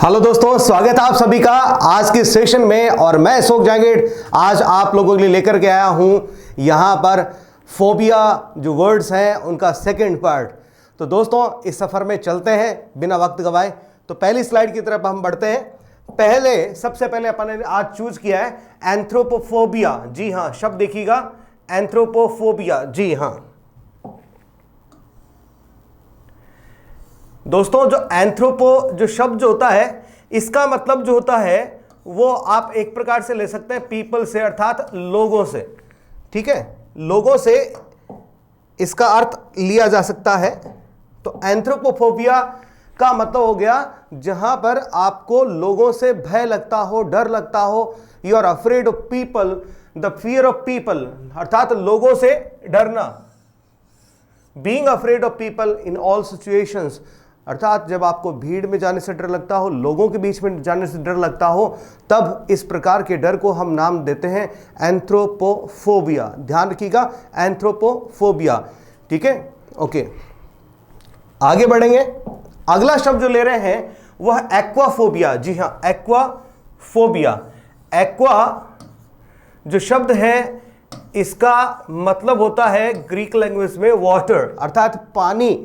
Hello दोस्तों, स्वागत है आप सभी का आज के सेशन में। और मैं अशोक जांगीड़ आज आप लोगों के लिए लेकर के आया हूं यहां पर फोबिया जो वर्ड्स हैं उनका सेकंड पार्ट। तो दोस्तों इस सफर में चलते हैं बिना वक्त गवाए। तो पहली स्लाइड की तरफ हम बढ़ते हैं। सबसे पहले अपन ने आज चूज किया है एंथ्रोपोफोबिया। जी हां, शब्द देखिएगा, एंथ्रोपोफोबिया। जी हां दोस्तों, जो एंथ्रोपो जो शब्द जो होता है इसका मतलब जो होता है वो आप एक प्रकार से ले सकते हैं पीपल से, अर्थात लोगों से। ठीक है, लोगों से इसका अर्थ लिया जा सकता है। तो एंथ्रोपोफोबिया का मतलब हो गया जहां पर आपको लोगों से भय लगता हो, डर लगता हो। You are afraid of people, the fear of people, अर्थात लोगों से डरना। Being afraid of people in all situations, अर्थात जब आपको भीड़ में जाने से डर लगता हो, लोगों के बीच में जाने से डर लगता हो, तब इस प्रकार के डर को हम नाम देते हैं एंथ्रोपोफोबिया। ध्यान रखिएगा, एंथ्रोपोफोबिया। ठीक है, ओके, आगे बढ़ेंगे। अगला शब्द जो ले रहे हैं वह एक्वाफोबिया। जी हां, एक्वाफोबिया। एक्वा जो शब्द है इसका मतलब होता है ग्रीक लैंग्वेज में वाटर, अर्थात पानी।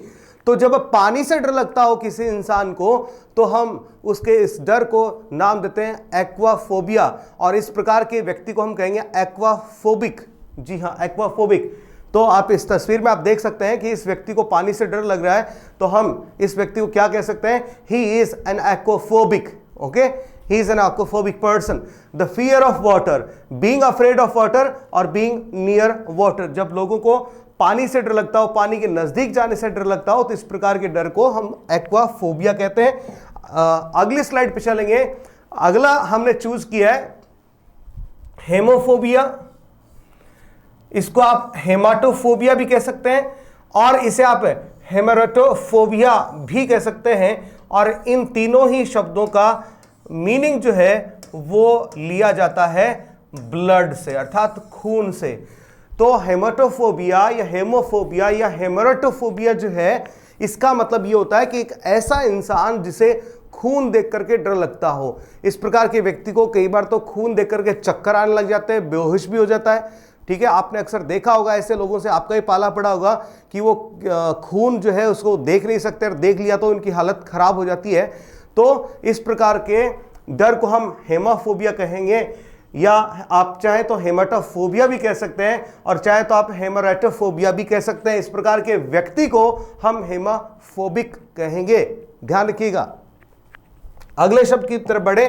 तो जब पानी से डर लगता हो किसी इंसान को तो हम उसके इस डर को नाम देते हैं एक्वाफोबिया। और इस प्रकार के व्यक्ति को हम कहेंगे एक्वाफोबिक। जी हां, एक्वाफोबिक। तो आप इस तस्वीर में आप देख सकते हैं कि इस व्यक्ति को पानी से डर लग रहा है, तो हम इस व्यक्ति को क्या कह सकते हैं? He is an aquaphobic. Okay, he is an aquaphobic person. The fear of water, being afraid of water और बीइंग नियर वाटर। जब लोगों को पानी से डर लगता हो, पानी के नजदीक जाने से डर लगता हो, तो इस प्रकार के डर को हम एक्वाफोबिया कहते हैं। अगली स्लाइड पे चलेंगे। अगला हमने चूज किया है हेमोफोबिया। इसको आप हेमाटोफोबिया भी कह सकते हैं और इसे आप हेमरेटोफोबिया भी कह सकते हैं। और इन तीनों ही शब्दों का मीनिंग जो है वो लिया जाता है ब्लड से, अर्थात खून से। तो हेमाटोफोबिया या हेमोफोबिया या हेमरेटोफोबिया जो है इसका मतलब ये होता है कि एक ऐसा इंसान जिसे खून देख करके डर लगता हो। इस प्रकार के व्यक्ति को कई बार तो खून देख करके चक्कर आने लग जाते हैं, बेहोश भी हो जाता है। ठीक है, आपने अक्सर देखा होगा, ऐसे लोगों से आपका ही पाला पड़ा होगा कि वो खून जो है उसको देख नहीं सकते और देख लिया तो उनकी हालत खराब हो जाती है। तो इस प्रकार के डर को हम हेमाफोबिया कहेंगे, या आप चाहे तो हेमाटोफोबिया भी कह सकते हैं और चाहे तो आप हेमरेटोफोबिया भी कह सकते हैं। इस प्रकार के व्यक्ति को हम हेमाफोबिक कहेंगे। ध्यान रखिएगा। अगले शब्द की तरफ बढ़े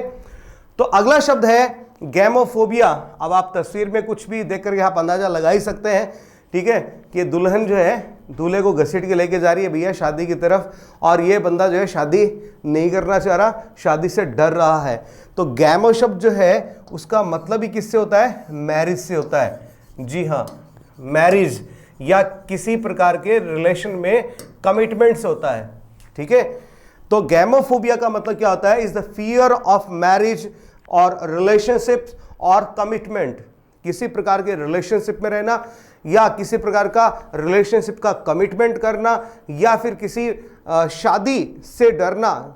तो अगला शब्द है गैमोफोबिया। अब आप तस्वीर में कुछ भी देखकर आप अंदाजा लगा ही सकते हैं, ठीक है, कि दुल्हन जो है दूल्हे को घसीट के लेके जा रही है भैया शादी की तरफ, और ये बंदा जो है शादी नहीं करना चाह रहा, शादी से डर रहा है। तो गैमो शब्द जो है उसका मतलब ही किससे होता है? मैरिज से होता है। जी हाँ, मैरिज या किसी प्रकार के रिलेशन में कमिटमेंट से होता है। ठीक है, तो गैमोफोबिया का मतलब क्या होता है? Is the fear of marriage और रिलेशनशिप्स और कमिटमेंट। किसी प्रकार के रिलेशनशिप में रहना या किसी प्रकार का रिलेशनशिप का कमिटमेंट करना या फिर किसी शादी से डरना,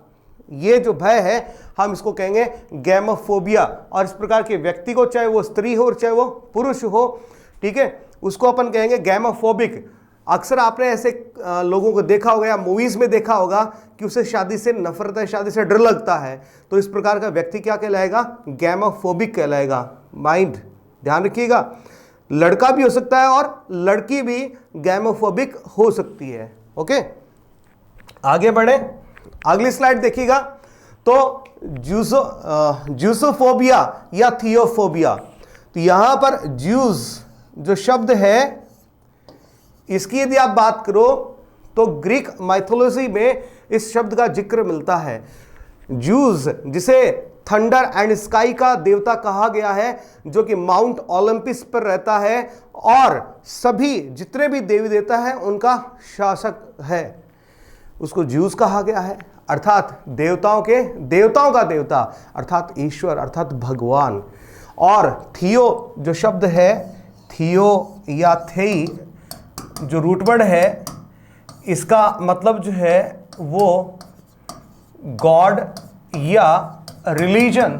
ये जो भय है हम इसको कहेंगे गैमोफोबिया। और इस प्रकार के व्यक्ति को, चाहे वो स्त्री हो और चाहे वो पुरुष हो, ठीक है, उसको अपन कहेंगे गैमोफोबिक। अक्सर आपने ऐसे लोगों को देखा होगा या मूवीज में देखा होगा कि उसे शादी से नफरत है, शादी से डर लगता है, तो इस प्रकार का व्यक्ति क्या कहलाएगा? गैमोफोबिक कहलाएगा। माइंड, ध्यान रखिएगा, लड़का भी हो सकता है और लड़की भी गैमोफोबिक हो सकती है। ओके, आगे बढ़े। अगली स्लाइड देखिएगा। तो ज्यूसोफोबिया या थियोफोबिया। तो यहां पर ज्यूस जो शब्द है इसकी यदि आप बात करो तो ग्रीक माइथोलॉजी में इस शब्द का जिक्र मिलता है। ज्यूस जिसे थंडर एंड स्काई का देवता कहा गया है, जो कि माउंट ओलंपिस पर रहता है और सभी जितने भी देवी देवता हैं उनका शासक है, उसको ज्यूस कहा गया है। अर्थात देवताओं का देवता, अर्थात ईश्वर, अर्थात भगवान। और थियो जो शब्द है, थियो या थेई जो रूट वर्ड है, इसका मतलब जो है वो गॉड या रिलीजन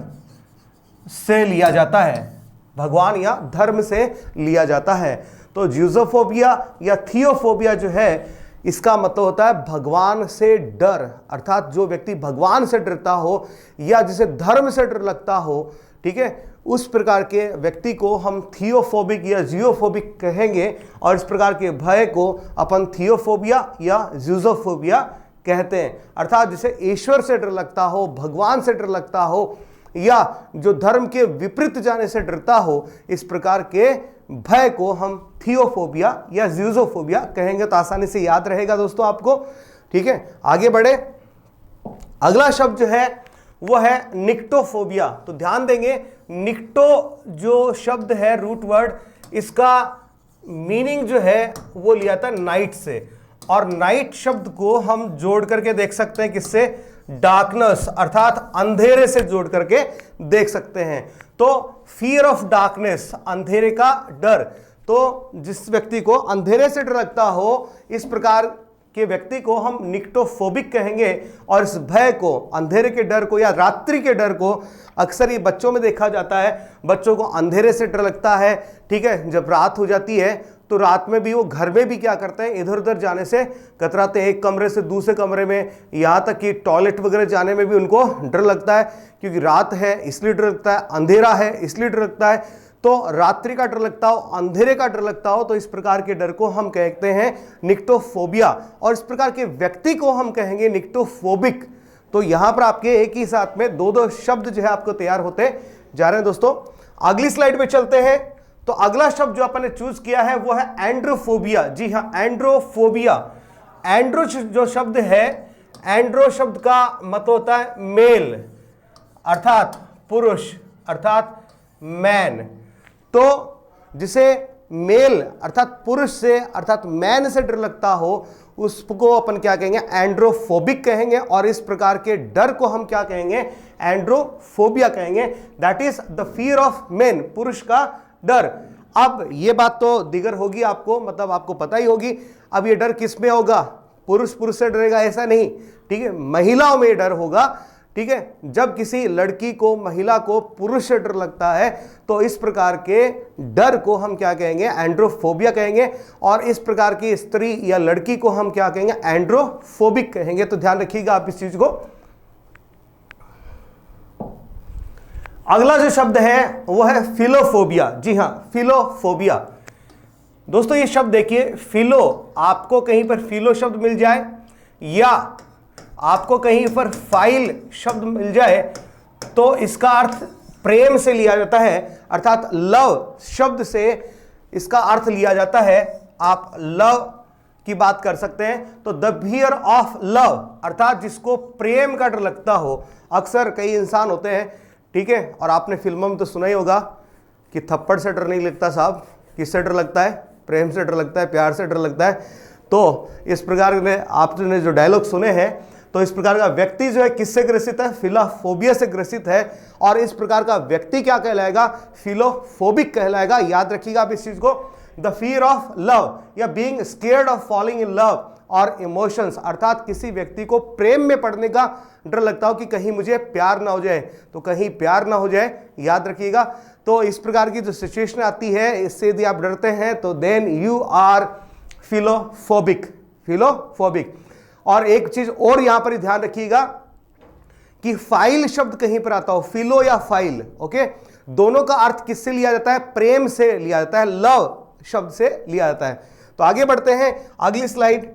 से लिया जाता है, भगवान या धर्म से लिया जाता है। तो ज्यूजोफोबिया या थियोफोबिया जो है इसका मतलब होता है भगवान से डर, अर्थात जो व्यक्ति भगवान से डरता हो या जिसे धर्म से डर लगता हो, ठीक है, उस प्रकार के व्यक्ति को हम थियोफोबिक या जियोफोबिक कहेंगे। और इस प्रकार के भय को अपन थियोफोबिया या ज्यूजोफोबिया कहते हैं, अर्थात जिसे ईश्वर से डर लगता हो, भगवान से डर लगता हो या जो धर्म के विपरीत जाने से डरता हो, इस प्रकार के भय को हम थियोफोबिया या ज्यूजोफोबिया कहेंगे। तो आसानी से याद रहेगा दोस्तों आपको, ठीक है। आगे बढ़े, अगला शब्द जो है वो है निक्टोफोबिया। तो ध्यान देंगे, निक्टो जो शब्द है रूट वर्ड, इसका मीनिंग जो है वो लिया था नाइट से, और नाइट शब्द को हम जोड़ करके देख सकते हैं किससे, डार्कनेस अर्थात अंधेरे से जोड़ करके देख सकते हैं। तो फियर ऑफ डार्कनेस, अंधेरे का डर। तो जिस व्यक्ति को अंधेरे से डर लगता हो, इस प्रकार के व्यक्ति को हम निक्टोफोबिक कहेंगे। और इस भय को, अंधेरे के डर को या रात्रि के डर को, अक्सर ये बच्चों में देखा जाता है, बच्चों को अंधेरे से डर लगता है, ठीक है। जब रात हो जाती है तो रात में भी वो घर में भी क्या करते हैं, इधर उधर जाने से कतराते हैं, एक कमरे से दूसरे कमरे में, यहाँ तक कि टॉयलेट वगैरह जाने में भी उनको डर लगता है, क्योंकि रात है इसलिए डर लगता है, अंधेरा है इसलिए डर लगता है। तो रात्रि का डर लगता हो, अंधेरे का डर लगता हो, तो इस प्रकार के डर को हम कहते हैं निक्टोफोबिया। और इस प्रकार के व्यक्ति को हम कहेंगे निक्टोफोबिक। तो यहां पर आपके एक ही साथ में दो दो शब्द जो है आपको तैयार होते जा रहे हैं दोस्तों। अगली स्लाइड पे चलते हैं। तो अगला शब्द जो अपन ने चूज किया है वो है एंड्रोफोबिया। जी हाँ, एंड्रोफोबिया। एंड्रो जो शब्द है, एंड्रो शब्द का मतलब होता है मेल, अर्थात पुरुष, अर्थात मैन। तो जिसे मेल अर्थात पुरुष से, अर्थात मैन से डर लगता हो, उसको अपन क्या कहेंगे, एंड्रोफोबिक कहेंगे। और इस प्रकार के डर को हम क्या कहेंगे, एंड्रोफोबिया कहेंगे। That is the fear of main, पुरुष का डर। अब ये बात तो दिगर होगी आपको, मतलब आपको पता ही होगी। अब ये डर किस में होगा, पुरुष पुरुष से डरेगा ऐसा नहीं, ठीक है, महिलाओं में डर होगा, ठीक है। जब किसी लड़की को, महिला को पुरुष से डर लगता है तो इस प्रकार के डर को हम क्या कहेंगे, एंड्रोफोबिया कहेंगे। और इस प्रकार की स्त्री या लड़की को हम क्या कहेंगे, एंड्रोफोबिक कहेंगे। तो ध्यान रखिएगा आप इस चीज को। अगला जो शब्द है वो है फिलोफोबिया। जी हां, फिलोफोबिया। दोस्तों ये शब्द देखिए, फिलो, आपको कहीं पर फिलो शब्द मिल जाए या आपको कहीं पर फाइल शब्द मिल जाए तो इसका अर्थ प्रेम से लिया जाता है, अर्थात लव शब्द से इसका अर्थ लिया जाता है। आप लव की बात कर सकते हैं। तो द फियर ऑफ लव, अर्थात जिसको प्रेम का डर लगता हो। अक्सर कई इंसान होते हैं, ठीक है, और आपने फिल्मों में तो सुना ही होगा कि थप्पड़ से डर नहीं लगता साहब, किससे डर लगता है, प्रेम से डर लगता है, प्यार से डर लगता है। तो इस प्रकार के आपने जो डायलॉग सुने हैं, तो इस प्रकार का व्यक्ति जो है किससे ग्रसित है, फिलोफोबिया से ग्रसित है। और इस प्रकार का व्यक्ति क्या कहलाएगा, फिलोफोबिक कहलाएगा। याद रखिएगा आप इस चीज को, द फियर ऑफ लव या being scared of falling in love और इमोशंस, अर्थात किसी व्यक्ति को प्रेम में पड़ने का डर लगता हो कि कहीं मुझे प्यार ना हो जाए, तो कहीं प्यार ना हो जाए, याद रखिएगा। तो इस प्रकार की जो सिचुएशन आती है, इससे यदि आप डरते हैं तो देन यू आर फिलोफोबिक, फिलोफोबिक। और एक चीज और यहां पर ध्यान रखिएगा कि फाइल शब्द कहीं पर आता हो, फिलो या फाइल, ओके, दोनों का अर्थ किससे लिया जाता है, प्रेम से लिया जाता है, लव शब्द से लिया जाता है। तो आगे बढ़ते हैं, अगली स्लाइड।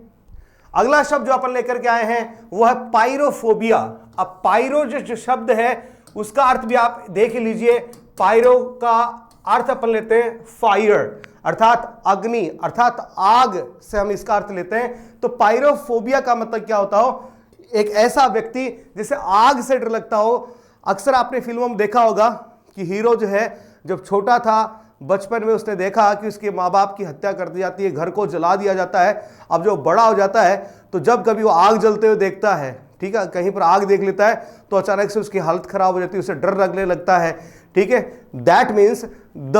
अगला शब्द जो अपन लेकर के आए हैं वो है पायरोफोबिया। अब पायरो जो शब्द है उसका अर्थ भी आप देख लीजिए। पायरो का अर्थ अपन लेते हैं फायर, अर्थात अग्नि, अर्थात आग से हम इसका अर्थ लेते हैं। तो पायरोफोबिया का मतलब क्या होता हो, एक ऐसा व्यक्ति जिसे आग से डर लगता हो। अक्सर आपने फिल्मों में देखा होगा कि हीरो जो है जब छोटा था, बचपन में उसने देखा कि उसके माँ बाप की हत्या कर दी जाती है, घर को जला दिया जाता है। अब जो बड़ा हो जाता है तो जब कभी वो आग जलते हुए देखता है, ठीक है, कहीं पर आग देख लेता है तो अचानक से उसकी हालत खराब हो जाती है, उसे डर लगने लगता है, ठीक है। That means the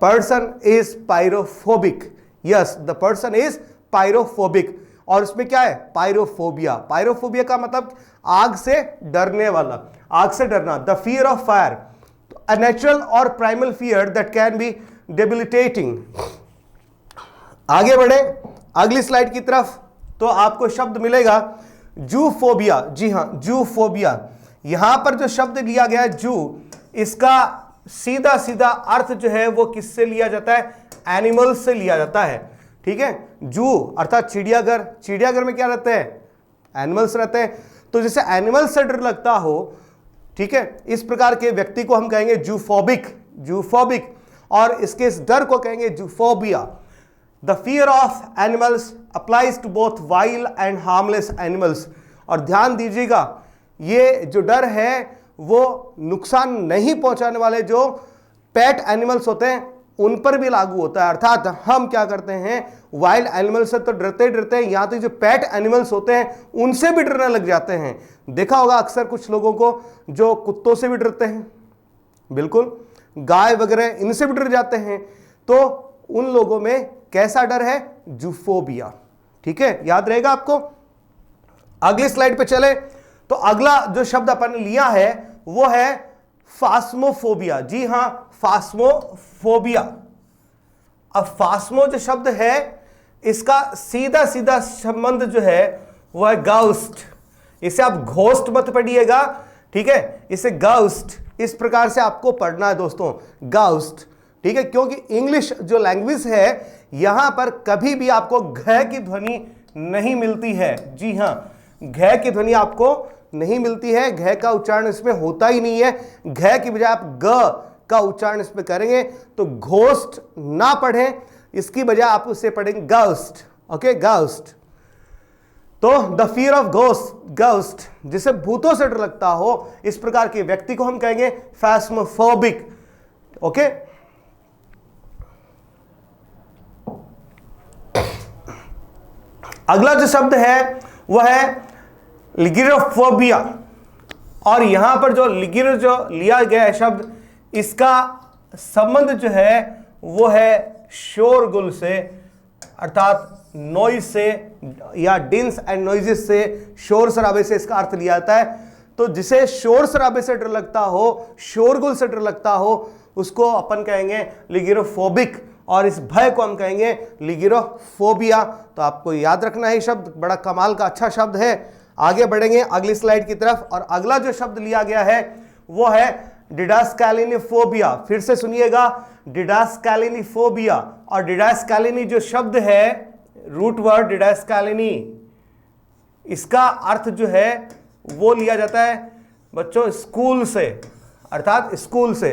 person is pyrophobic. Yes, the person is pyrophobic. और उसमें क्या है, पायरोफोबिया। पायरोफोबिया का मतलब आग से डरने वाला, आग से डरना। The fear of fire, a natural और primal fear that can be debilitating. आगे बढ़े अगली स्लाइड की तरफ, तो आपको शब्द मिलेगा जूफोबिया। जी हां, जूफोबिया। यहां पर जो शब्द लिया गया है जू, इसका सीधा सीधा अर्थ जो है वो किससे लिया जाता है, एनिमल से लिया जाता है। ठीक है, जू अर्थात चिड़ियाघर। चिड़ियाघर में क्या रहते हैं, एनिमल्स रहते हैं। तो जैसे एनिमल से डर लगता हो, ठीक है, इस प्रकार के व्यक्ति को हम कहेंगे जूफोबिक। जूफोबिक, और इसके इस डर को कहेंगे zoophobia. The fear of animals applies to both wild and harmless animals. और ध्यान दीजिएगा, ये जो डर है वो नुकसान नहीं पहुंचाने वाले जो पेट एनिमल्स होते हैं उन पर भी लागू होता है। अर्थात हम क्या करते हैं, वाइल्ड एनिमल से तो डरते डरते हैं, यहां तक जो पेट एनिमल्स होते हैं उनसे भी डरने लग जाते हैं। देखा होगा अक्सर कुछ लोगों को जो कुत्तों से भी डरते हैं, बिल्कुल गाय वगैरह इनसे भी डर जाते हैं। तो उन लोगों में कैसा डर है, जूफोबिया। ठीक है, याद रहेगा आपको। अगली स्लाइड पे चले, तो अगला जो शब्द अपन ने लिया है वो है फास्मोफोबिया। जी हां, फास्मोफोबिया। अब फास्मो जो शब्द है इसका सीधा सीधा संबंध जो है वो है गाउस्ट। इसे आप घोस्ट मत पढ़िएगा, ठीक है, इसे गाउस्ट इस प्रकार से आपको पढ़ना है दोस्तों, गाउस्ट। ठीक है, क्योंकि इंग्लिश जो लैंग्वेज है यहां पर कभी भी आपको घ की ध्वनि नहीं मिलती है। जी हां, घ की ध्वनि आपको नहीं मिलती है, घ का उच्चारण इसमें होता ही नहीं है। घ की बजाय आप ग का उच्चारण इसमें करेंगे, तो घोस्ट ना पढ़ें, इसकी बजाय आप उसे पढ़ेंगे गाउस्ट। ओके, गाउस्ट। तो द फियर ऑफ गाउस्ट, जिसे भूतों से डर लगता हो, इस प्रकार के व्यक्ति को हम कहेंगे फैस्मोफोबिक। ओके, अगला जो शब्द है वह है लिगिरोफोबिया। और यहां पर जो लिगिर जो लिया गया है शब्द, इसका संबंध जो है वो है शोरगुल से, अर्थात नॉइज से या डिंस एंड नॉइजेस से, शोर शराबे से इसका अर्थ लिया जाता है। तो जिसे शोर शराबे से डर लगता हो, शोरगुल से डर लगता हो, उसको अपन कहेंगे लिगिरोफोबिक, और इस भय को हम कहेंगे लिगिरोफोबिया। तो आपको याद रखना है, शब्द बड़ा कमाल का अच्छा शब्द है। आगे बढ़ेंगे अगली स्लाइड की तरफ, और अगला जो शब्द लिया गया है वो है डिडास्कैलिनोफोबिया। फिर से सुनिएगा, डिडास्कैलिनोफोबिया। और डिडास्कैलिनी जो शब्द है, रूट वर्ड डिडास्कैलिनी, इसका अर्थ जो है वो लिया जाता है बच्चों स्कूल से, अर्थात स्कूल से।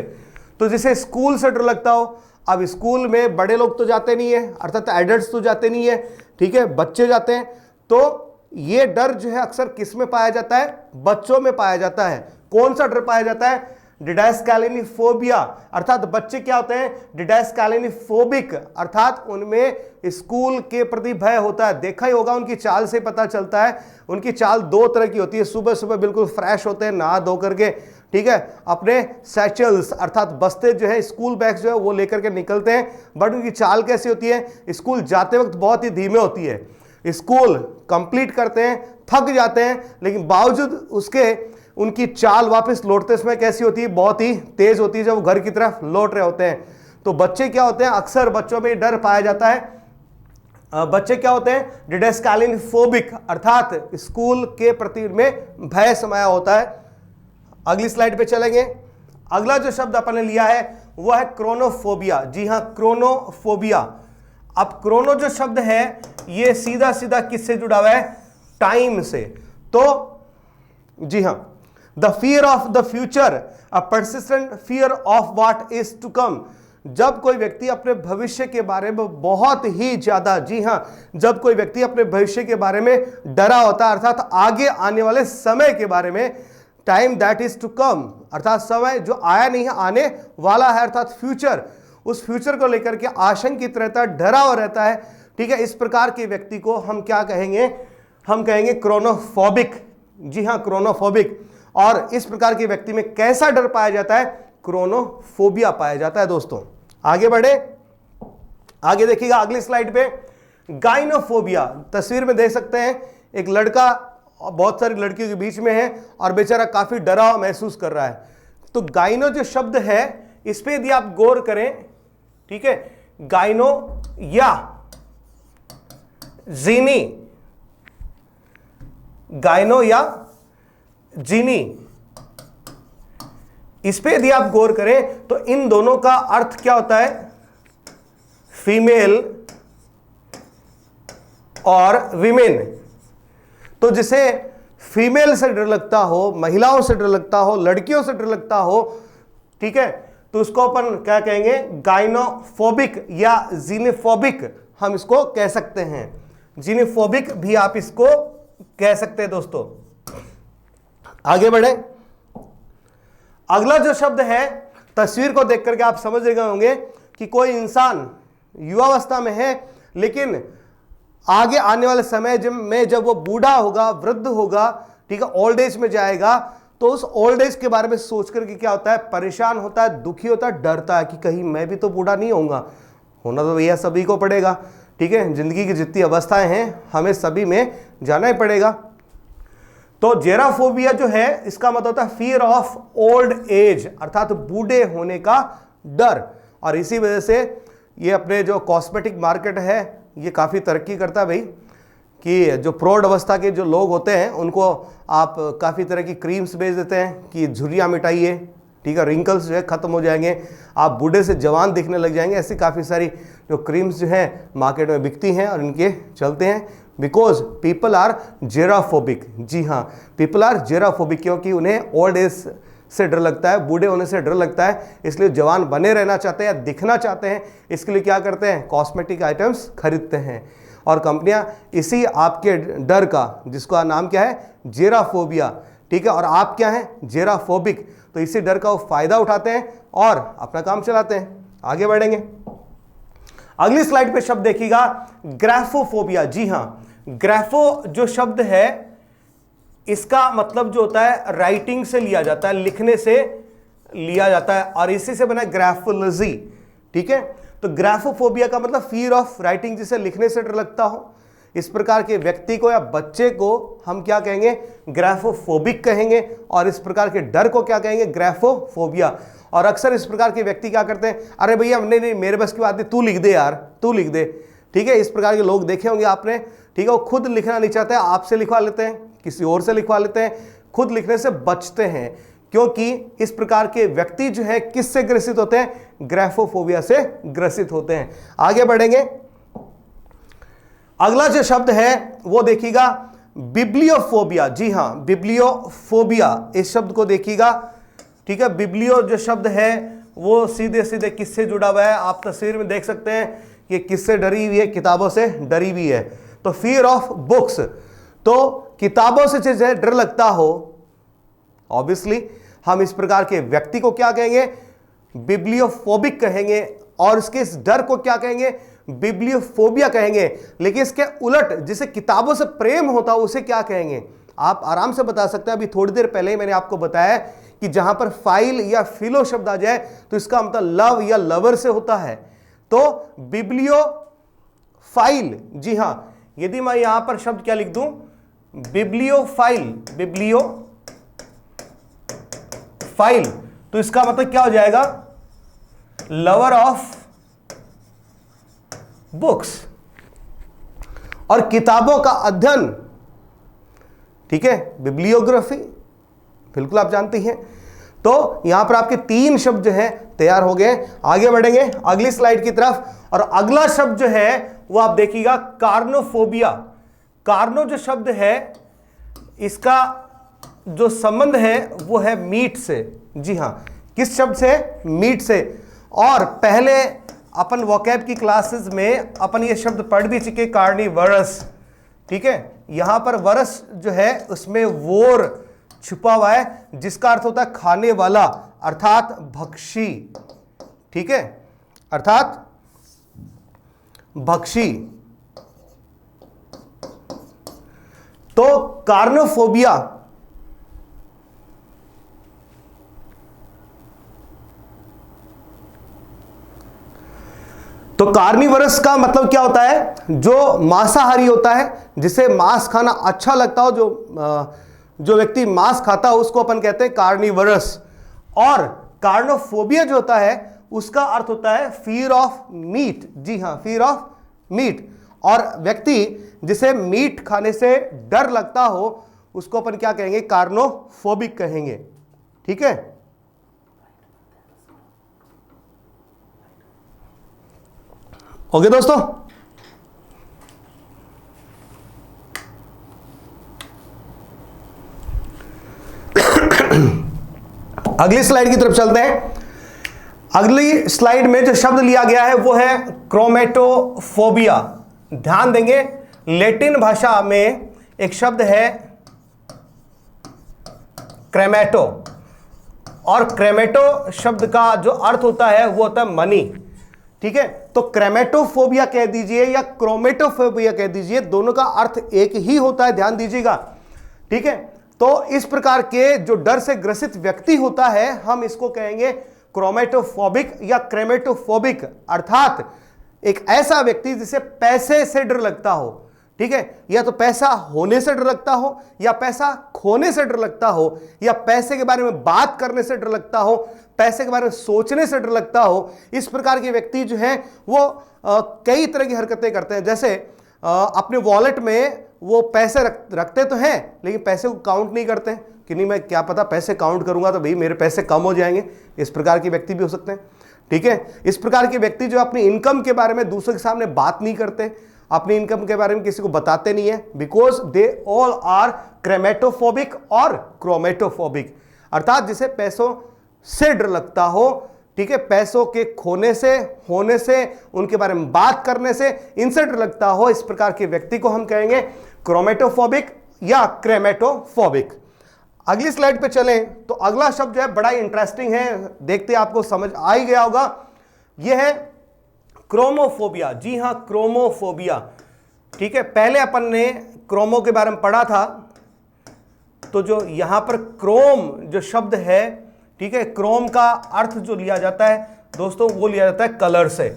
तो जिसे स्कूल से डर लगता हो, अब स्कूल में बड़े लोग तो जाते नहीं है, अर्थात एडल्ट्स तो जाते नहीं है, ठीक है, बच्चे जाते हैं। तो ये डर जो है अक्सर किस में पाया जाता है, बच्चों में पाया जाता है। कौन सा डर पाया जाता है, डिडास्कैलिनोफोबिया। अर्थात बच्चे क्या होते हैं, डिडास्कैलिनोफोबिक, अर्थात उनमें स्कूल के प्रति भय होता है। देखा ही होगा, उनकी चाल से पता चलता है। उनकी चाल दो तरह की होती है, सुबह सुबह बिल्कुल फ्रेश होते हैं नहा धो करके, ठीक है, अपने सैचल्स अर्थात बस्ते जो है, स्कूल बैग्स जो है वो लेकर के निकलते हैं। बट उनकी चाल कैसी होती है, स्कूल जाते वक्त बहुत ही धीमे होती है। स्कूल कंप्लीट करते हैं, थक जाते हैं, लेकिन बावजूद उसके उनकी चाल वापस लौटते समय कैसी होती है, बहुत ही तेज होती है जब वो घर की तरफ लौट रहे होते हैं। तो बच्चे क्या होते हैं, अक्सर बच्चों में डर पाया जाता है। बच्चे क्या होते हैं, डिडास्कैलिनोफोबिक, अर्थात स्कूल के प्रति में भय समाया होता है। अगली स्लाइड पे चलेंगे। अगला जो शब्द अपन ने लिया है वह है क्रोनोफोबिया। जी हां, क्रोनोफोबिया। अब क्रोनो जो शब्द है ये सीधा सीधा किससे जुड़ा हुआ है, टाइम से। तो जी हां, the fear of the future, a persistent fear of what is to come. जब कोई व्यक्ति अपने भविष्य के बारे में बहुत ही ज्यादा, जी हां, जब कोई व्यक्ति अपने भविष्य के बारे में डरा होता है, अर्थात आगे आने वाले समय के बारे में, time that is to come, अर्थात समय जो आया नहीं है, आने वाला है, अर्थात फ्यूचर, उस फ्यूचर को लेकर के आशंकित रहता है, डरा हुआ रहता है, ठीक है। इस प्रकार के व्यक्ति को हम क्या कहेंगे, हम कहेंगे क्रोनोफोबिक। जी हां, क्रोनोफोबिक। और इस प्रकार के व्यक्ति में कैसा डर पाया जाता है, क्रोनोफोबिया पाया जाता है। दोस्तों आगे बढ़े, आगे देखिएगा अगली स्लाइड पे, गाइनोफोबिया, तस्वीर में देख सकते हैं एक लड़का बहुत सारी लड़कियों के बीच में है और बेचारा काफी डरा हुआ महसूस कर रहा है। तो गाइनो जो शब्द है इस पे यदि आप गौर करें, ठीक है, गाइनो या जीनी, गाइनो या जीनी, इस पे यदि आप गौर करें तो इन दोनों का अर्थ क्या होता है, फीमेल और विमेन। तो जिसे फीमेल से डर लगता हो, महिलाओं से डर लगता हो, लड़कियों से डर लगता हो, ठीक है, तो उसको अपन क्या कहेंगे, गाइनोफोबिक या जीनोफोबिक हम इसको कह सकते हैं। जीनोफोबिक भी आप इसको कह सकते हैं। दोस्तों आगे बढ़े, अगला जो शब्द है, तस्वीर को देख करके आप समझ गए होंगे कि कोई इंसान युवावस्था में है लेकिन आगे आने वाले समय जब वो बूढ़ा होगा, वृद्ध होगा, ठीक है, ओल्ड एज में जाएगा, तो उस ओल्ड एज के बारे में सोच करके क्या होता है, परेशान होता है, दुखी होता है, डरता है कि कहीं मैं भी तो बूढ़ा नहीं होऊंगा। होना तो भैया सभी को पड़ेगा, ठीक है, जिंदगी की जितनी अवस्थाएं हैं हमें सभी में जाना ही पड़ेगा। तो जेराफोबिया जो है इसका मतलब होता है फियर ऑफ ओल्ड एज, अर्थात बूढ़े होने का डर। और इसी वजह से ये अपने जो कॉस्मेटिक मार्केट है ये काफ़ी तरक्की करता है भाई, कि जो प्रौढ़ अवस्था के जो लोग होते हैं उनको आप काफ़ी तरह की क्रीम्स बेच देते हैं कि झुर्रियाँ मिटाइए, ठीक है, रिंकल्स जो है ख़त्म हो जाएंगे, आप बूढ़े से जवान दिखने लग जाएंगे। ऐसी काफ़ी सारी जो क्रीम्स जो है मार्केट में बिकती हैं और इनके चलते हैं, बिकॉज पीपल आर जेराफोबिक। जी हाँ, पीपल आर जेराफोबिक, क्योंकि उन्हें ओल्ड एज से डर लगता है, बूढ़े होने से डर लगता है, इसलिए जवान बने रहना चाहते हैं या दिखना चाहते हैं। इसके लिए क्या करते हैं, कॉस्मेटिक आइटम्स खरीदते हैं। और कंपनियां इसी आपके डर का, जिसका नाम क्या है, जेराफोबिया, ठीक है, और आप क्या हैं, जेराफोबिक, तो इसी डर का वो फायदा उठाते हैं और अपना काम चलाते हैं। आगे बढ़ेंगे, अगली स्लाइड पे शब्द देखिएगा, ग्राफोफोबिया। जी हाँ, ग्राफो जो शब्द है इसका मतलब जो होता है राइटिंग से लिया जाता है, लिखने से लिया जाता है, और इसी से बना ग्राफोलॉजी, ठीक है। तो ग्राफोफोबिया का मतलब फियर ऑफ राइटिंग, जिसे लिखने से डर लगता हो। इस प्रकार के व्यक्ति को या बच्चे को हम क्या कहेंगे, ग्राफोफोबिक कहेंगे, और इस प्रकार के डर को क्या कहेंगे, ग्राफोफोबिया। और अक्सर इस प्रकार के व्यक्ति क्या करते हैं, अरे भैया नहीं मेरे बस की बात नहीं, तू लिख दे यार, तू लिख दे, ठीक है। इस प्रकार के लोग देखे होंगे आपने, ठीक है, वो खुद लिखना नहीं चाहते, आपसे लिखवा लेते हैं, किसी और से लिखवा लेते हैं, खुद लिखने से बचते हैं, क्योंकि इस प्रकार के व्यक्ति जो है किससे ग्रसित होते हैं, ग्राफोफोबिया से ग्रसित होते हैं। आगे बढ़ेंगे, अगला जो शब्द है वो देखिएगा, बिब्लियोफोबिया। जी हां, बिब्लियोफोबिया, इस शब्द को देखिएगा, ठीक है। बिब्लियो जो शब्द है वो सीधे सीधे किससे जुड़ा हुआ है, आप तस्वीर में देख सकते हैं कि किससे डरी हुई है, किताबों से डरी हुई है। तो फियर ऑफ बुक्स, तो किताबों से जो डर लगता हो, ऑब्वियसली हम इस प्रकार के व्यक्ति को क्या कहेंगे, बिब्लियोफोबिक कहेंगे, और इसके इस डर को क्या कहेंगे, बिब्लियोफोबिया कहेंगे। लेकिन इसके उलट जिसे किताबों से प्रेम होता है उसे क्या कहेंगे, आप आराम से बता सकते हैं। अभी थोड़ी देर पहले ही मैंने आपको बताया कि जहां पर फाइल या फिलो शब्द आ जाए तो इसका मतलब लव या लवर से होता है। तो बिब्लियोफाइल, जी हां, यदि मैं यहां पर शब्द क्या लिख दूं, बिब्लियोफाइल, बिब्लियोफाइल, तो इसका मतलब क्या हो जाएगा, लवर ऑफ बुक्स, और किताबों का अध्ययन, ठीक है, बिब्लियोग्राफी, बिल्कुल आप जानती हैं। तो यहां पर आपके 3 शब्द जो हैं तैयार हो गए। आगे बढ़ेंगे अगली स्लाइड की तरफ, और अगला शब्द जो है वो आप देखिएगा, कार्नोफोबिया। कार्नो जो शब्द है इसका जो संबंध है वो है मीट से। जी हां, किस शब्द से, मीट से। और पहले अपन वोकैब की क्लासेस में अपन ये शब्द पढ़ भी चुके, कार्निवरस, ठीक है। यहां पर वरस जो है उसमें वोर छुपा हुआ है, जिसका अर्थ होता है खाने वाला, अर्थात भक्षी, ठीक है, अर्थात भक्षी। तो कार्नोफोबिया तो कार्निवरस का मतलब क्या होता है? जो मांसाहारी होता है, जिसे मांस खाना अच्छा लगता हो, जो व्यक्ति मांस खाता हो उसको अपन कहते हैं कार्निवरस। और कार्नोफोबिया जो होता है उसका अर्थ होता है फियर ऑफ मीट। जी हां, फियर ऑफ मीट। और व्यक्ति जिसे मीट खाने से डर लगता हो उसको अपन क्या कहेंगे? कार्नोफोबिक कहेंगे। ठीक है। ओके दोस्तों, अगली स्लाइड की तरफ चलते हैं। अगली स्लाइड में जो शब्द लिया गया है वो है क्रोमेटोफोबिया। ध्यान देंगे, लैटिन भाषा में एक शब्द है क्रेमेटो, और क्रेमेटो शब्द का जो अर्थ होता है वो होता है मनी। ठीक है, तो क्रेमेटोफोबिया कह दीजिए या क्रोमेटोफोबिया कह दीजिए, दोनों का अर्थ एक ही होता है, ध्यान दीजिएगा। ठीक है, तो इस प्रकार के जो डर से ग्रसित व्यक्ति होता है हम इसको कहेंगे क्रोमेटोफोबिक या क्रेमेटोफोबिक, अर्थात एक ऐसा व्यक्ति जिसे पैसे से डर लगता हो। ठीक है, या तो पैसा होने से डर लगता हो, या पैसा खोने से डर लगता हो, या पैसे के बारे में बात करने से डर लगता हो, पैसे के बारे में सोचने से डर लगता हो। इस प्रकार के व्यक्ति जो हैं वो कई तरह की हरकतें करते हैं। जैसे अपने वॉलेट में वो पैसे रखते तो हैं लेकिन पैसे को काउंट नहीं करते हैं कि नहीं, मैं क्या पता पैसे काउंट करूंगा तो भाई मेरे पैसे कम हो जाएंगे। इस प्रकार के व्यक्ति भी हो सकते हैं। ठीक है, इस प्रकार के व्यक्ति जो अपनी इनकम के बारे में दूसरों के सामने बात नहीं करते, अपनी इनकम के बारे में किसी को बताते नहीं है, बिकॉज दे ऑल आर क्रेमेटोफोबिक और क्रोमेटोफोबिक, अर्थात जिसे पैसों से डर लगता हो। ठीक है, पैसों के खोने से, होने से, उनके बारे में बात करने से, इनसे डर लगता हो, इस प्रकार के व्यक्ति को हम कहेंगे क्रोमेटोफोबिक या क्रेमेटोफोबिक। अगली स्लाइड पे चलें तो अगला शब्द जो है बड़ा इंटरेस्टिंग है, देखते आपको समझ आ ही गया होगा। यह है क्रोमोफोबिया। जी हां, क्रोमोफोबिया। ठीक है, पहले अपन ने क्रोमो के बारे में पढ़ा था, तो जो यहां पर क्रोम जो शब्द है, ठीक है, क्रोम का अर्थ जो लिया जाता है दोस्तों वो लिया जाता है कलर से।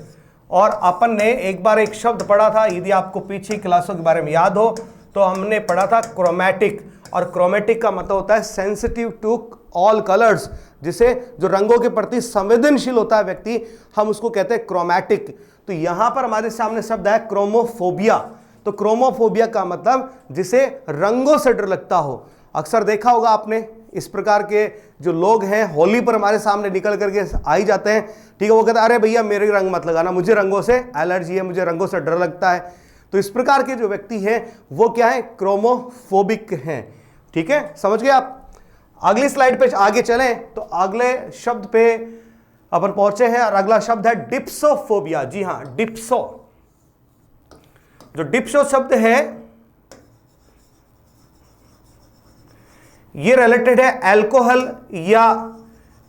और अपन ने एक बार एक शब्द पढ़ा था, यदि आपको पीछे क्लासों के बारे में याद हो तो हमने पढ़ा था क्रोमैटिक, और क्रोमैटिक का मतलब होता है सेंसिटिव टू ऑल कलर्स, जिसे जो रंगों के प्रति संवेदनशील होता है व्यक्ति, हम उसको कहते हैं क्रोमैटिक। तो यहां पर हमारे सामने शब्द है क्रोमोफोबिया। तो क्रोमोफोबिया का मतलब जिसे रंगों से डर लगता हो। अक्सर देखा होगा आपने, इस प्रकार के जो लोग हैं होली पर हमारे सामने निकल करके आ ही जाते हैं। ठीक है, वो कहते हैं अरे भैया मेरे रंग मत लगाना, मुझे रंगों से एलर्जी है, मुझे रंगों से डर लगता है। तो इस प्रकार के जो व्यक्ति हैं वो क्या है? क्रोमोफोबिक हैं। ठीक है, समझ गए आप? अगली स्लाइड पे आगे चलें तो अगले शब्द पे अपन पहुंचे हैं, और अगला शब्द है डिप्सोफोबिया। जी हां, डिप्सो। जो डिप्सो शब्द है ये रिलेटेड है अल्कोहल या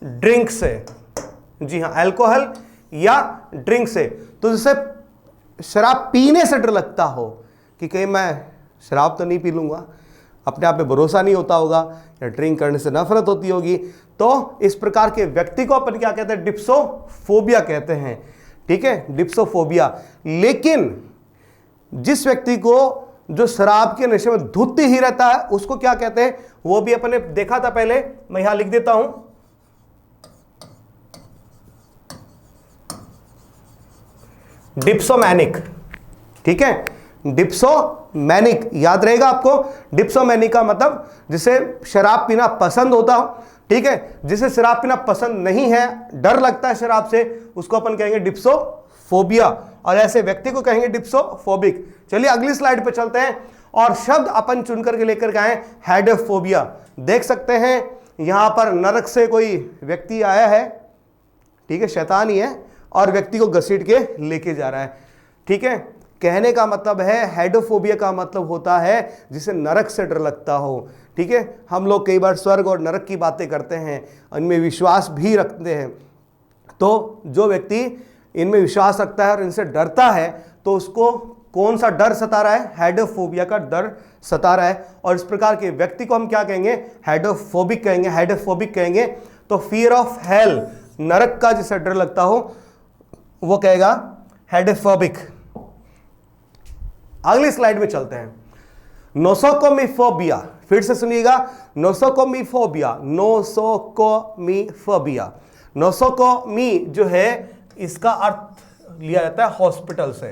ड्रिंक से। जी हां, अल्कोहल या ड्रिंक से। तो जैसे शराब पीने से डर लगता हो कि कहीं मैं शराब तो नहीं पी लूंगा, अपने आप पे भरोसा नहीं होता होगा, या ड्रिंक करने से नफरत होती होगी, तो इस प्रकार के व्यक्ति को अपन क्या कहते हैं? डिप्सोफोबिया कहते हैं। ठीक है, डिप्सोफोबिया। लेकिन जिस व्यक्ति को जो शराब के नशे में धुत ही रहता है उसको क्या कहते हैं? वो भी अपने देखा था पहले, मैं यहां लिख देता हूं, डिप्सोमैनिक। ठीक है, डिप्सोमैनिक याद रहेगा आपको। डिप्सोमैनिक का मतलब जिसे शराब पीना पसंद होता हो। ठीक है, जिसे शराब पीना पसंद नहीं है, डर लगता है शराब से, उसको अपन कहेंगे डिप्सोफोबिया, और ऐसे व्यक्ति को कहेंगे डिप्सोफोबिक। चलिए अगली स्लाइड पे चलते हैं, और शब्द अपन चुन करके लेकर के आए हेडोफोबिया। देख सकते हैं यहां पर नरक से कोई व्यक्ति आया है, ठीक है, शैतान ही है, और व्यक्ति को घसीट के लेके जा रहा है। ठीक है, कहने का मतलब है हेडोफोबिया का मतलब होता है जिसे नरक से डर लगता हो। ठीक है, हम लोग कई बार स्वर्ग और नरक की बातें करते हैं, इनमें विश्वास भी रखते हैं। तो जो व्यक्ति इनमें विश्वास रखता है और इनसे डरता है तो उसको कौन सा डर सता रहा है? हेडोफोबिया का डर सता रहा है। और इस प्रकार के व्यक्ति को हम क्या कहेंगे? हेडोफोबिक कहेंगे। हेडोफोबिक कहेंगे तो फियर ऑफ हेल, नरक का जिसे डर लगता हो वो कहेगा हेडोफोबिक। अगली स्लाइड में चलते हैं। नोसोकोमीफोबिया, फिर से सुनिएगा, नोसोकोमीफोबिया, नोसोकोमीफोबिया। नोसोकोमी जो है इसका अर्थ लिया जाता है हॉस्पिटल से।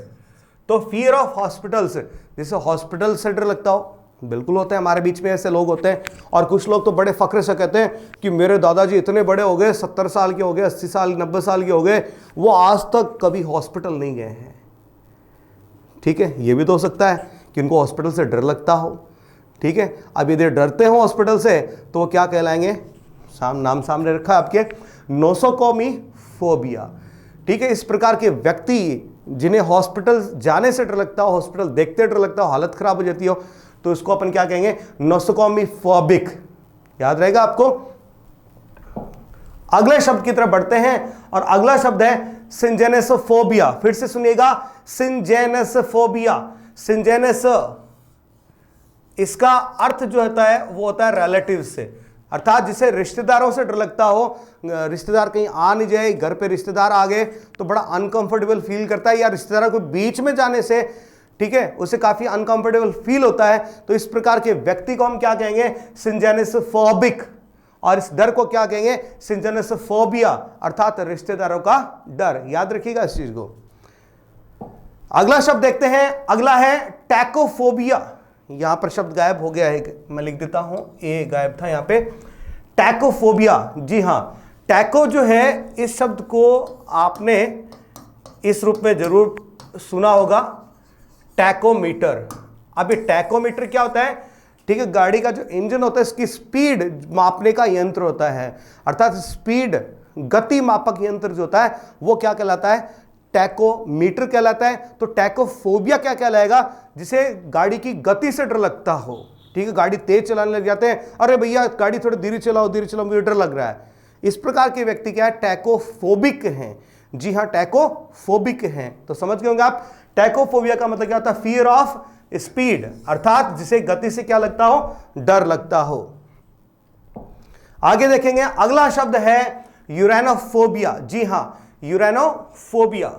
तो फियर ऑफ हॉस्पिटल्स, जैसे हॉस्पिटल से डर लगता हो, बिल्कुल होता है, हमारे बीच में ऐसे लोग होते हैं। और कुछ लोग तो बड़े फक्र से कहते हैं कि मेरे दादाजी इतने बड़े हो गए, 70 साल के हो गए, 80 साल 90 साल के हो गए, वो आज तक कभी हॉस्पिटल नहीं गए हैं। ठीक है, ये भी तो हो सकता है कि उनको हॉस्पिटल से डर लगता हो। ठीक है, अब यदि डरते हो हॉस्पिटल से तो वो क्या कहलाएंगे, नाम सामने रखा है आपके, नोसोकोमीफोबिया। ठीक है, इस प्रकार के व्यक्ति जिन्हें हॉस्पिटल जाने से डर लगता हो, हॉस्पिटल देखते डर लगता हो, हालत खराब हो जाती हो, तो इसको अपन क्या कहेंगे, नोसोकोमीफोबिक। याद रहेगा आपको। अगले शब्द की तरफ बढ़ते हैं और अगला शब्द है सिंजेनेसोफोबिया। फिर से सुनिएगा, सिंजेनेसोफोबिया। सिंजेनेस, इसका अर्थ जो होता है वो होता है रिलेटिव से, अर्थात जिसे रिश्तेदारों से डर लगता हो, रिश्तेदार कहीं आ नहीं जाए, घर पे रिश्तेदार आ गए तो बड़ा अनकंफर्टेबल फील करता है, या रिश्तेदारों को बीच में जाने से, ठीक है, उसे काफी अनकंफर्टेबल फील होता है। तो इस प्रकार के व्यक्ति को हम क्या कहेंगे, सिंजेनेसोफोबिक। और इस डर को क्या कहेंगे, सिंजेनेसोफोबिया, अर्थात रिश्तेदारों का डर। याद रखिएगा इस चीज को। अगला शब्द देखते हैं, अगला है टैकोफोबिया। यहां पर शब्द गायब हो गया है, मैं लिख देता हूं, ए गायब था यहां पे। टैकोफोबिया, जी हां, टैको जो है, इस शब्द को आपने इस रूप में जरूर सुना होगा, टैकोमीटर। अब ये टैकोमीटर क्या होता है, ठीक है, गाड़ी का जो इंजन होता है इसकी स्पीड मापने का यंत्र होता है, अर्थात स्पीड, गति मापक यंत्र जो होता है वो क्या कहलाता है, टैकोमीटर कहलाता है। तो टैकोफोबिया क्या कहलाएगा, जिसे गाड़ी की गति से डर लगता हो। ठीक है, गाड़ी तेज चलाने लग जाते हैं, अरे भैया गाड़ी थोड़ी धीरे चलाओ मुझे डर लग रहा है। इस प्रकार के व्यक्ति क्या है, टैकोफोबिक हैं। जी हाँ, टैकोफोबिक हैं। तो समझ गए होंगे आप, टैकोफोबिया का मतलब क्या होता है, फियर ऑफ स्पीड, अर्थात जिसे गति से क्या लगता हो, डर लगता हो। आगे देखेंगे, अगला शब्द है यूरेनोफोबिया। जी हां, यूरेनोफोबिया।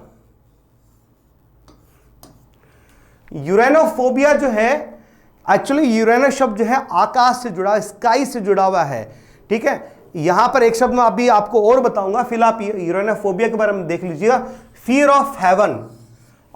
यूरेनोफोबिया जो है, एक्चुअली यूरेनो शब्द जो है आकाश से जुड़ा, स्काई से जुड़ा हुआ है। ठीक है, यहां पर एक शब्द मैं अभी आपको और बताऊंगा, फिलहाल यूरेनोफोबिया के बारे में देख लीजिएगा, फियर ऑफ हेवन।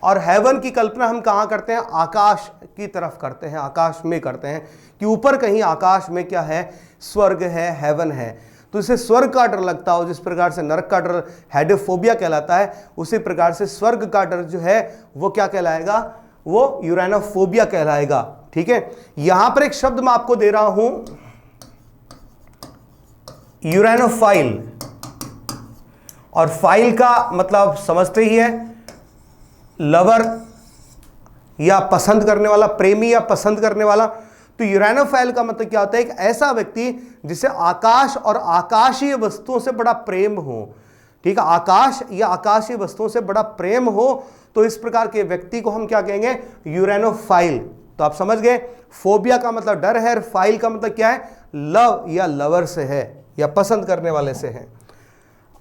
और हेवन की कल्पना हम कहां करते हैं, आकाश की तरफ करते हैं, आकाश में करते हैं कि ऊपर कहीं आकाश में क्या है, स्वर्ग है, हेवन है। तो इसे स्वर्ग का डर लगता हो, जिस प्रकार से नरक का डर हेडोफोबिया कहलाता है, उसी प्रकार से स्वर्ग का डर जो है वो क्या कहलाएगा, वो यूरेनोफोबिया कहलाएगा। ठीक है, यहां पर एक शब्द मैं आपको दे रहा हूं, यूरेनोफाइल। और फाइल का मतलब समझते ही है, लवर या पसंद करने वाला, प्रेमी या पसंद करने वाला। तो यूरेनोफाइल का मतलब क्या होता है, एक ऐसा व्यक्ति जिसे आकाश और आकाशीय वस्तुओं से बड़ा प्रेम हो। ठीक है, आकाश या आकाशीय वस्तुओं से बड़ा प्रेम हो, तो इस प्रकार के व्यक्ति को हम क्या कहेंगे, यूरेनोफाइल। तो आप समझ गए, फोबिया का मतलब डर है, फाइल का मतलब क्या है, लव या लवर से है, या पसंद करने वाले से है।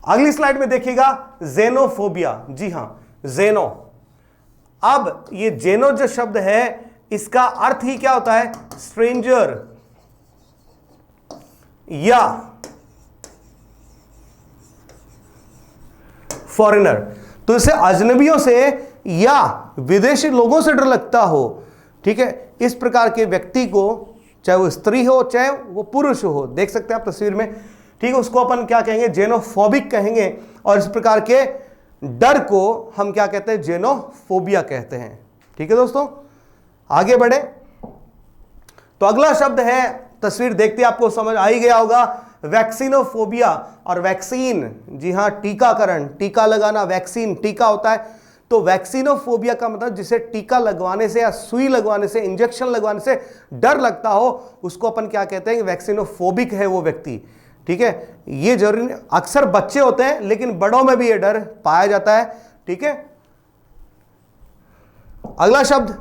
अगली स्लाइड में देखिएगा, जेनोफोबिया। जी हां, जेनो। अब ये जेनो जो शब्द है, इसका अर्थ ही क्या होता है, स्ट्रेंजर या फॉरेनर। तो इसे अजनबियों से या विदेशी लोगों से डर लगता हो। ठीक है, इस प्रकार के व्यक्ति को, चाहे वो स्त्री हो चाहे वो पुरुष हो, देख सकते हैं आप तस्वीर में, ठीक है, उसको अपन क्या कहेंगे, जेनोफोबिक कहेंगे। और इस प्रकार के डर को हम क्या कहते हैं, जेनोफोबिया कहते हैं। ठीक है दोस्तों, आगे बढ़े तो अगला शब्द है, तस्वीर देखते आपको समझ आ ही गया होगा, वैक्सीनोफोबिया। और वैक्सीन, जी हां, टीकाकरण, टीका लगाना, वैक्सीन, टीका होता है। तो वैक्सीनोफोबिया का मतलब जिसे टीका लगवाने से या सुई लगवाने से, इंजेक्शन लगवाने से डर लगता हो, उसको अपन क्या कहते हैं, वैक्सीनोफोबिक है वो व्यक्ति। ठीक है, ये जरूरी, अक्सर बच्चे होते हैं लेकिन बड़ों में भी ये डर पाया जाता है। ठीक है, अगला शब्द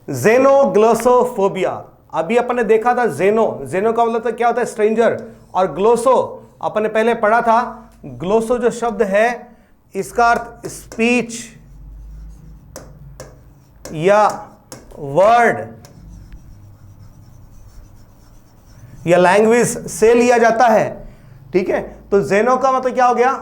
जेनोग्लोसोफोबिया। अभी अपन ने देखा था जेनो, जेनो का मतलब तो क्या होता है, स्ट्रेंजर। और ग्लोसो अपन ने पहले पढ़ा था, ग्लोसो जो शब्द है इसका अर्थ स्पीच या वर्ड या लैंग्वेज से लिया जाता है। ठीक है, तो जेनो का मतलब क्या हो गया,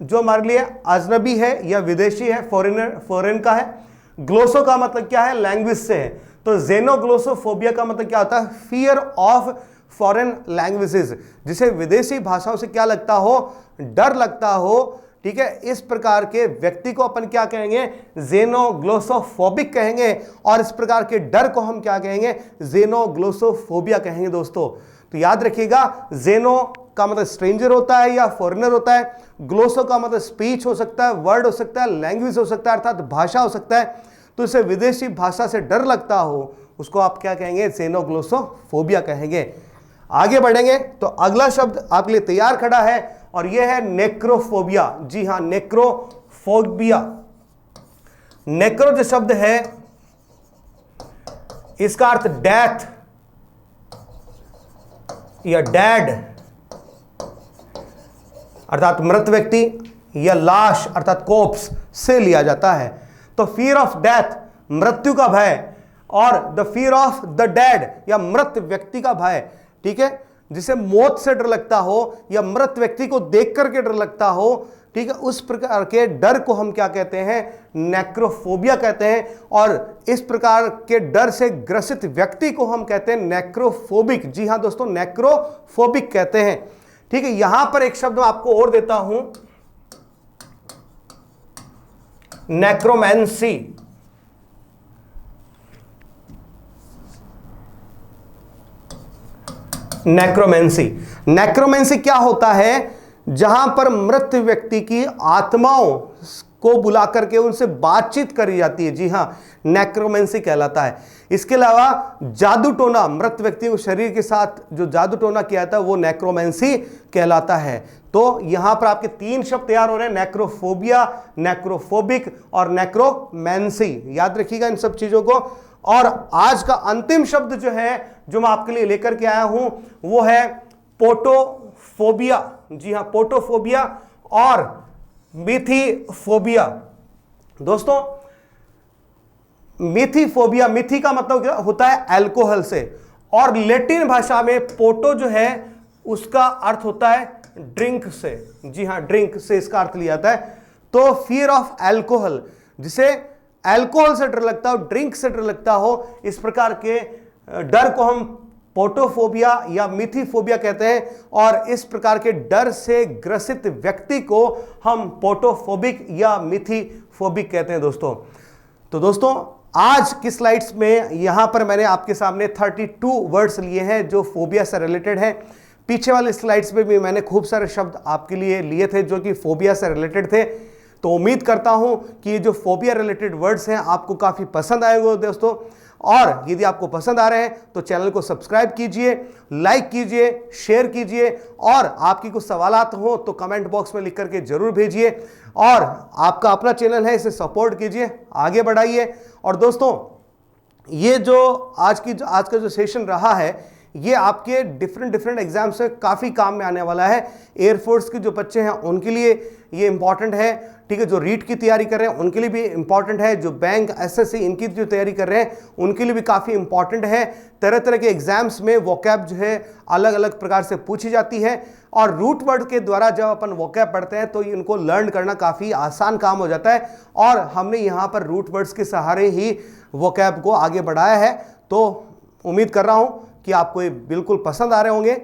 जो हमारे लिए अजनबी है या विदेशी है, फॉरेन का है। ग्लोसो का मतलब क्या है, लैंग्वेज से है। तो जेनोग्लोसोफोबिया का मतलब क्या होता है, फियर ऑफ फॉरेन लैंग्वेजेस, जिसे विदेशी भाषाओं से क्या लगता हो, डर लगता हो। ठीक है, इस प्रकार के व्यक्ति को अपन क्या कहेंगे, जेनोग्लोसोफोबिक कहेंगे, और इस प्रकार के डर को हम क्या कहेंगे, जेनोग्लोसोफोबिया कहेंगे दोस्तों। तो याद रखिएगा, जेनो का मतलब स्ट्रेंजर होता है या फॉरेनर होता है, ग्लोसो का मतलब स्पीच हो सकता है, वर्ड हो सकता है, लैंग्वेज हो सकता है, अर्थात भाषा हो सकता है। तो इसे विदेशी भाषा से डर लगता हो, उसको आप क्या कहेंगे, जेनोग्लोसोफोबिया कहेंगे। आगे बढ़ेंगे तो अगला शब्द आपके लिए तैयार खड़ा है, और यह है नेक्रोफोबिया। जी हां, नेक्रोफोबिया। नेक्रो जो शब्द है, इसका अर्थ डेथ या डैड अर्थात मृत व्यक्ति, या लाश अर्थात कोप्स से लिया जाता है। तो फियर ऑफ डेथ, मृत्यु का भय, और the fear of the dead या मृत व्यक्ति का भय। ठीक है, जिसे मौत से डर लगता हो या मृत व्यक्ति को देख करके डर लगता हो, ठीक है, उस प्रकार के डर को हम क्या कहते हैं, नेक्रोफोबिया कहते हैं। और इस प्रकार के डर से ग्रसित व्यक्ति को हम कहते हैं नेक्रोफोबिक। जी हां दोस्तों, नेक्रोफोबिक कहते हैं। ठीक है, यहां पर एक शब्द मैं आपको और देता हूं, नेक्रोमेंसी। नेक्रोमेंसी, नेक्रोमेंसी क्या होता है, जहां पर मृत व्यक्ति की आत्माओं को बुला करके उनसे बातचीत करी जाती है। जी हां, नेक्रोमेंसी कहलाता है। इसके अलावा जादू टोना, मृत व्यक्ति को शरीर के साथ जो जादू टोना किया जाता है वो नेक्रोमेंसी कहलाता है। तो यहां पर आपके 3 शब्द तैयार हो रहे हैं, नेक्रोफोबिया, नेक्रोफोबिक और नेक्रोमेंसी। याद रखिएगा इन सब चीजों को। और आज का अंतिम शब्द जो है, जो मैं आपके लिए लेकर के आया हूं, वो है पोटोफोबिया। जी हां, पोटोफोबिया और मिथीफोबिया। दोस्तों, मिथीफोबिया, मिथी का मतलब क्या होता है, अल्कोहल से, और लैटिन भाषा में पोटो जो है उसका अर्थ होता है ड्रिंक से। जी हां, ड्रिंक से इसका अर्थ लिया जाता है। तो फियर ऑफ अल्कोहल, जिसे अल्कोहल से डर लगता हो, ड्रिंक से डर लगता हो, इस प्रकार के डर को हम पोटोफोबिया या मिथीफोबिया कहते हैं। और इस प्रकार के डर से ग्रसित व्यक्ति को हम पोटोफोबिक या मिथीफोबिक कहते हैं दोस्तों। तो दोस्तों, आज की स्लाइड्स में यहां पर मैंने आपके सामने 32 वर्ड्स लिए हैं जो फोबिया से रिलेटेड हैं। पीछे वाले स्लाइड्स में भी मैंने खूब सारे शब्द आपके लिए लिए थे जो कि फोबिया से रिलेटेड थे। तो उम्मीद करता हूं कि ये जो फोबिया रिलेटेड वर्ड्स हैं आपको काफी पसंद आएंगे दोस्तों। और यदि आपको पसंद आ रहे हैं तो चैनल को सब्सक्राइब कीजिए, लाइक कीजिए, शेयर कीजिए, और आपकी कुछ सवालात हो तो कमेंट बॉक्स में लिख करके जरूर भेजिए। और आपका अपना चैनल है, इसे सपोर्ट कीजिए, आगे बढ़ाइए। और दोस्तों, ये जो आज का जो सेशन रहा है, ये आपके डिफरेंट एग्जाम्स में काफ़ी काम में आने वाला है। एयरफोर्स के जो बच्चे हैं उनके लिए ये इंपॉर्टेंट है। ठीक है, जो रीट की तैयारी कर रहे हैं उनके लिए भी इंपॉर्टेंट है। जो बैंक, एसएससी इनकी जो तैयारी कर रहे हैं उनके लिए भी काफ़ी इंपॉर्टेंट है। तरह तरह के एग्जाम्स में वोकैब जो है अलग अलग प्रकार से पूछी जाती है, और रूट वर्ड के द्वारा जब अपन वोकैब पढ़ते हैं तो इनको लर्न करना काफ़ी आसान काम हो जाता है। और हमने यहाँ पर रूट वर्ड्स के सहारे ही वोकैब को आगे बढ़ाया है। तो उम्मीद कर रहा हूँ कि आपको ये बिल्कुल पसंद आ रहे होंगे।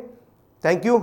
Thank you.